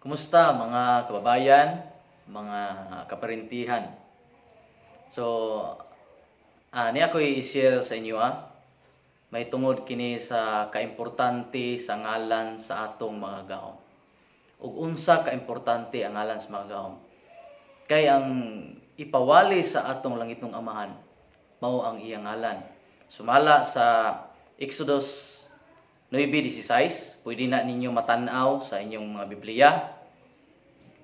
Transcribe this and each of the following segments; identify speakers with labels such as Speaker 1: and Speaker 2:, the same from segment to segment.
Speaker 1: Kumusta mga kababayan, mga kaparintihan? So, niya ko i-share sa inyo may tungod kini sa kaimportante sa ngalan sa atong mga gaom. Ug unsa kaimportante ang ngalan sa mga gaom? Kay ang ipawali sa atong langitong Amahan mao ang iyang ngalan. Sumala sa Exodus 9:16, pwede na ninyo matanaw sa inyong mga Biblia.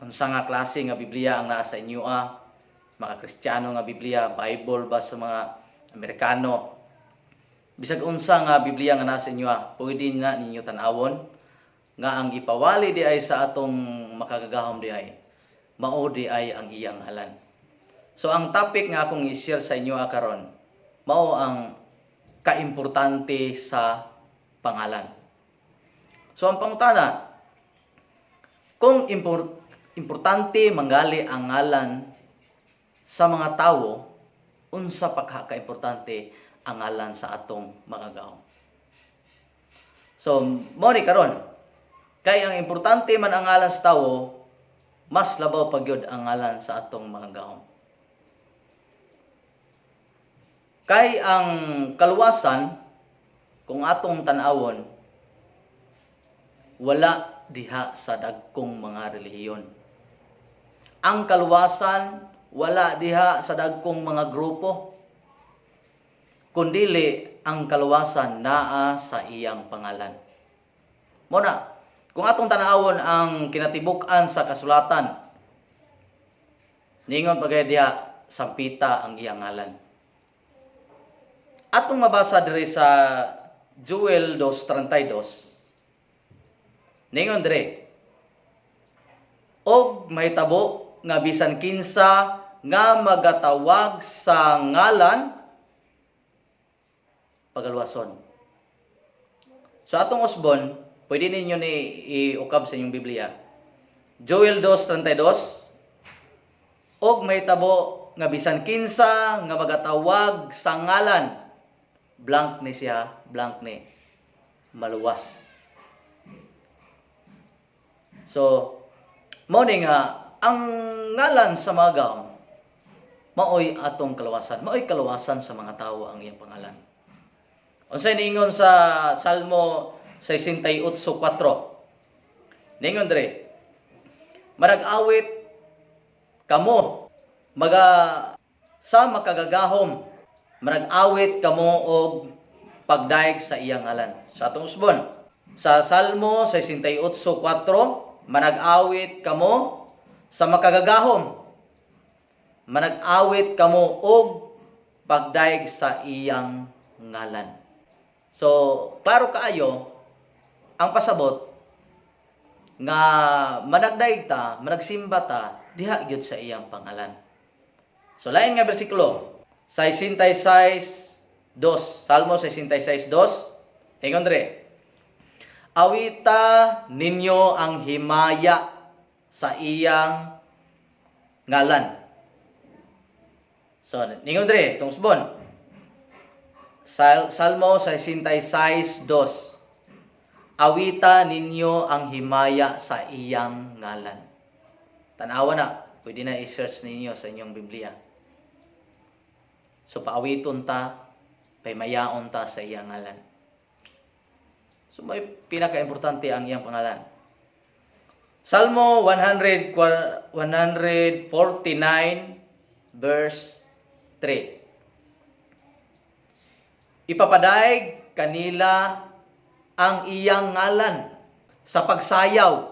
Speaker 1: Unsa nga klase nga Biblia ang naa sa inyo mga Kristiyano nga Biblia, Bible ba sa mga Amerikano. Bisag unsa nga Biblia nga naa sa inyo pwede na ninyo tanawon nga ang ipawali di ay sa atong makagagahom di ay mao di ay ang iyang ngalan. So ang topic nga akong i-share sa inyo karon mao ang kaimportante sa pangalan. So ang pangutana, kung importante manggali ang ngalan sa mga tawo, unsa pa ka-importante ang ngalan sa atong mga gaom? So mao ni karon, kay ang importante man ang ngalan sa tawo, mas labaw pa gyud ang ngalan sa atong mga gaom. Kay ang kaluwasan, kung atong tan-awon, wala diha sa dagkong mga relihiyon. Ang kaluwasan wala diha sa dagkong mga grupo, kundili ang kaluwasan naa sa iyang pangalan. Muna, kung atong tan-awon ang kinatibuk-an sa kasulatan, ningon pagay diha sampita ang iyang ngalan. Atong mabasa diri sa Joel 2:32. Ningon dire, og mahitabo nga bisan kinsa nga magatawag sa ngalan pagaluwason. So atong usbon, pwede ninyo ni iukab sa inyong Biblia. Joel 2:32, og mahitabo nga bisan kinsa nga magatawag sa ngalan, blank ni siya, blank ni maluwas. So, mao ni nga ang ngalan sa mga gaom maoy atong kaluwasan. Maoy kaluwasan sa mga tawo ang iyang pangalan. Unsay niingon sa Salmo 68:4? Ningon dire, marag-awit kamo sa makagagahom, marag-awit kamo og pagdaig sa iyang ngalan. Sa atong usbon, sa Salmo 68:4, manag-awit kamo sa makagagahom, manag-awit kamo og pagdaig sa iyang ngalan. So, klaro kaayo ang pasabot nga managdaig ta, managsimba ta diha gyud sa iyang pangalan. So lain nga bersikulo, 66:2, Salmo 66:2, ingon dire, awita ninyo ang himaya sa iyang ngalan. So, ningon dire, itong usbon. Salmo 66:2. Awita ninyo ang himaya sa iyang ngalan. Tanawa na, pwede na i-search ninyo sa inyong Biblia. So, paawiton ta, paymayaon ta sa iyang ngalan. So may pinaka-importante ang iyang pangalan. Salmo 149 verse 3. Ipapadaig kanila ang iyang ngalan sa pagsayaw.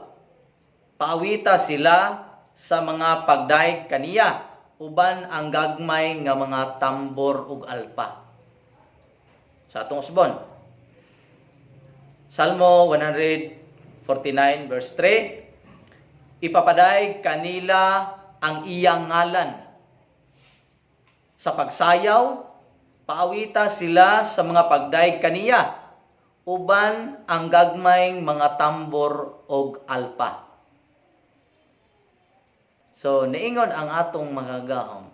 Speaker 1: Paawita sila sa mga pagdaig kaniya, uban ang gagmay nga mga tambor ug alpa. Sa atong usbon, Salmo 149 verse 3, ipapadaig kanila ang iyang ngalan sa pagsayaw, paawita sila sa mga pagdaig kaniya, uban ang gagmayng mga tambor og alpa. So niingon ang atong mga gahom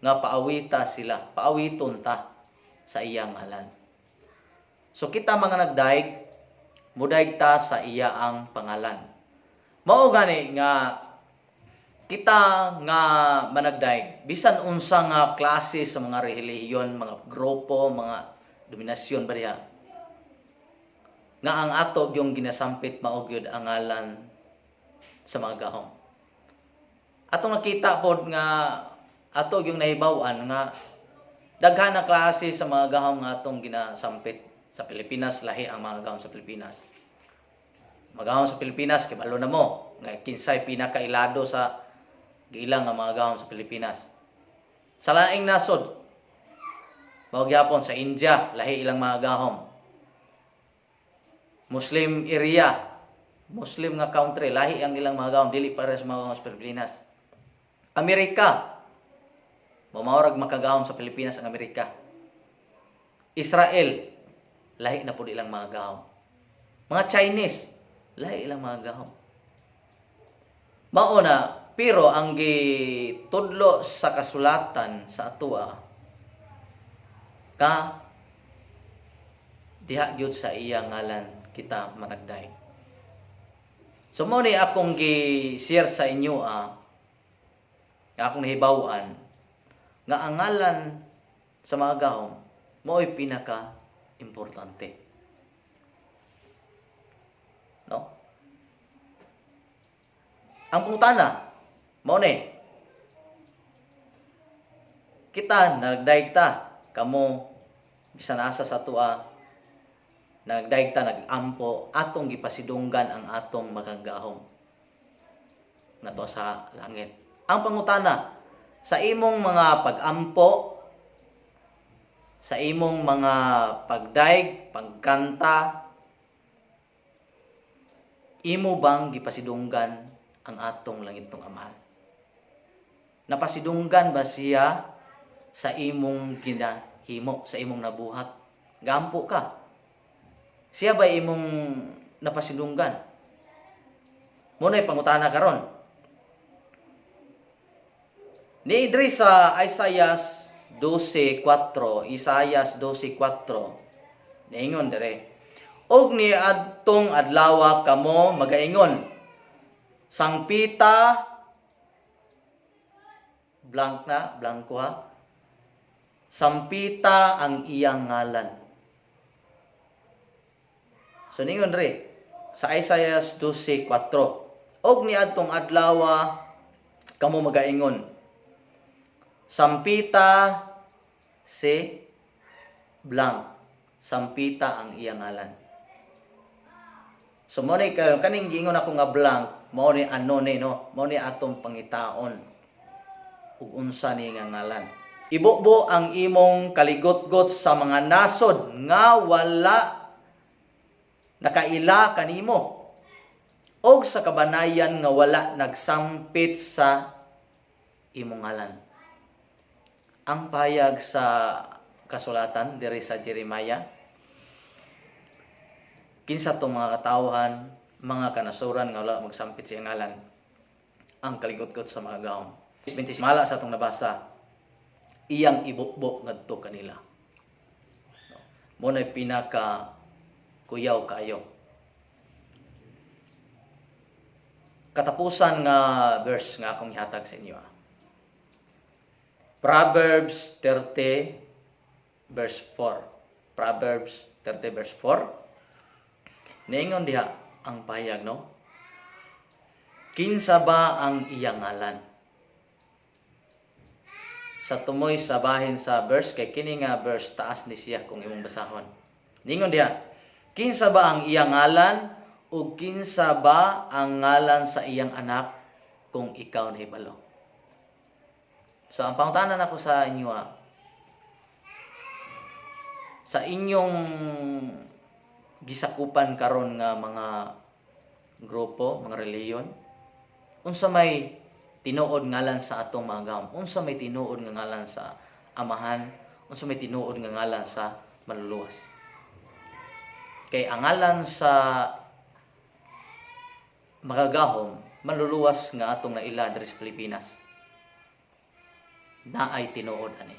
Speaker 1: nga paawita sila, paawiton ta sa iyang ngalan. So kita mga nagdaig, mudaig ta sa iya ang pangalan. Mao gani nga kita nga managdaig bisan unsa nga klase sa mga relihiyon, mga grupo, mga dominasyon ba diha, nga ang ato yung ginasampit mao gyud ang ngalan sa mga gahom. Atong nakita pod nga ato yung nahibaw-an nga daghan na klase sa mga gahom nga atong ginasampit sa Pilipinas. Lahi ang mga gahom sa Pilipinas. Mga gahom sa Pilipinas kibalo na mo nga kinsay pinakailado sa giilang nga mga gahom sa Pilipinas. Sa laing nasod, mao gyapon sa India, lahi ilang mga gahom. Muslim area, Muslim nga country, lahi ang ilang mga gahom, dili para sa mga gahom sa Pilipinas. Amerika, maurag makagahom sa Pilipinas ang Amerika. Israel, lahi na pud ilang mga gahom. Mga Chinese, lahi ilang mga gahom. Mao na, pero ang gitudlo sa kasulatan sa atua ka diha gyud sa iyang ngalan kita managdaig. So mo ni akong gi-share sa inyo akong nahibaw-an nga ang ngalan sa mga gahom mao'y pinaka importante. No? Ang pangutana mao ni kita nagdaig ta kamo bisan asa sa tua nagdaig ta nagampo atong gipasidunggan ang atong magagahom nato sa langit. Ang pangutana sa imong mga pagampo, sa imong mga pagdaig, pagkanta, imo bang gipasidunggan ang atong langitong Ama? Napasidunggan ba siya sa imong ginahimo, sa imong nabuhat? Gampo ka. Siya ba imong napasidunggan? Muna'y pangutana karon. Ni diri sa Isaiah 12:4, Isaiah 12:4. Niingon dire. Og ni adtong adlaw kamo magaingon, sangpita blanco ha. Sampita ang iyang ngalan. So ningon re sa Isaiah 12:4. Og niadtong adlaw kamo magaingon. Sampita si blank. Sampita ang iyang ngalan. So mo ni kaning giingon ako nga blank, mao ni ano ni no, mao ni atong pangitaon ug unsa ni nga ngalan. Ibubo ang imong kaligot-got sa mga nasod nga wala nakaila kanimo, og sa kabanayan nga wala nagsampit sa imong ngalan. Ang payag sa kasulatan diri sa Jeremiah, kinsa tong mga katawhan, mga kanasuran nga wala magsampit sa iyang ngalan, ang kaligot-got sa mga gahom. Mala sa atong nabasa, iyang ibukbo ngadto kanila. Mo na pinaka kuyaw kayo. Katapusan nga verse nga akong ihatag sa inyo. Proverbs 30 verse 4. Proverbs 30 verse 4. Niingon diha ang payag no. Kinsa ba ang iyang ngalan? Sa tumoy sa bahin sa verse kay kini nga verse taas ni siya kung imong basahon. Ningon diha, kinsa ba ang iyang ngalan ug kinsa ba ang ngalan sa iyang anak kung ikaw nahibalo? So ang pangutanan nako sa inyo sa inyong gisakupan karon nga mga grupo, mga reliyon, unsa may tinuod ngalan sa atong mga gahom? Unsa may tinuod nga ngalan sa Amahan? Unsa may tinuod nga ngalan sa Manluluwas? Kay ang ngalan sa mga gahom, manluluwas nga atong naila diri sa Pilipinas, naay tinuod ani.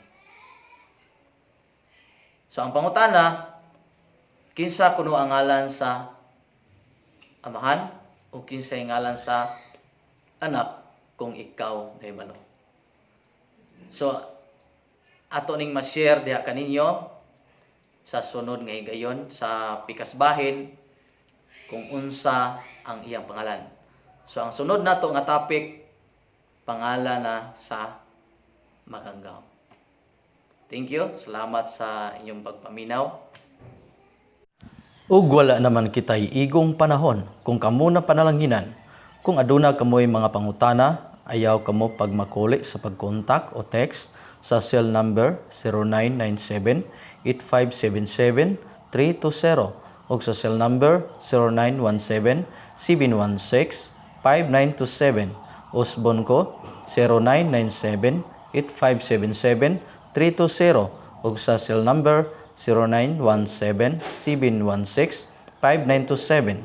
Speaker 1: So ang pangutana, kinsa kuno ang ngalan sa Amahan o o kinsay ngalan sa anak kung ikaw nahibalo. So ato ning ma-share diha kaninyo sa sunod nga higayon sa pikas bahin kung unsa ang iyang pangalan. So ang sunod nato nga topic, pangalan na sa Maganggaw. Thank you. Salamat sa inyong pagpaminaw.
Speaker 2: Ug wala naman kitay igong panahon kung kamo na panalanginan. Kung aduna kamoy mga pangutana, ayaw kamo pagmakuli sa pagkontak o text sa cell number 0997-8577-320 o sa cell number 0917-716-5927. Usbon ko 0997-8577-320 o sa cell number 0917-716-5927.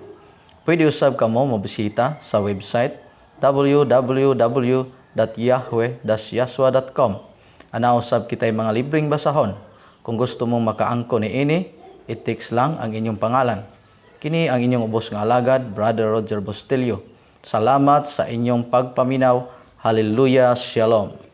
Speaker 2: Pwede usab kamo mobisita sa website www.yahweh-yaswa.com. Ana usab kitay mga libreng basahon. Kung gusto mong makaangko ni ini, i-text lang ang inyong pangalan. Kini ang inyong ubos nga alagad, Brother Roger Bustillo. Salamat sa inyong pagpaminaw. Hallelujah. Shalom.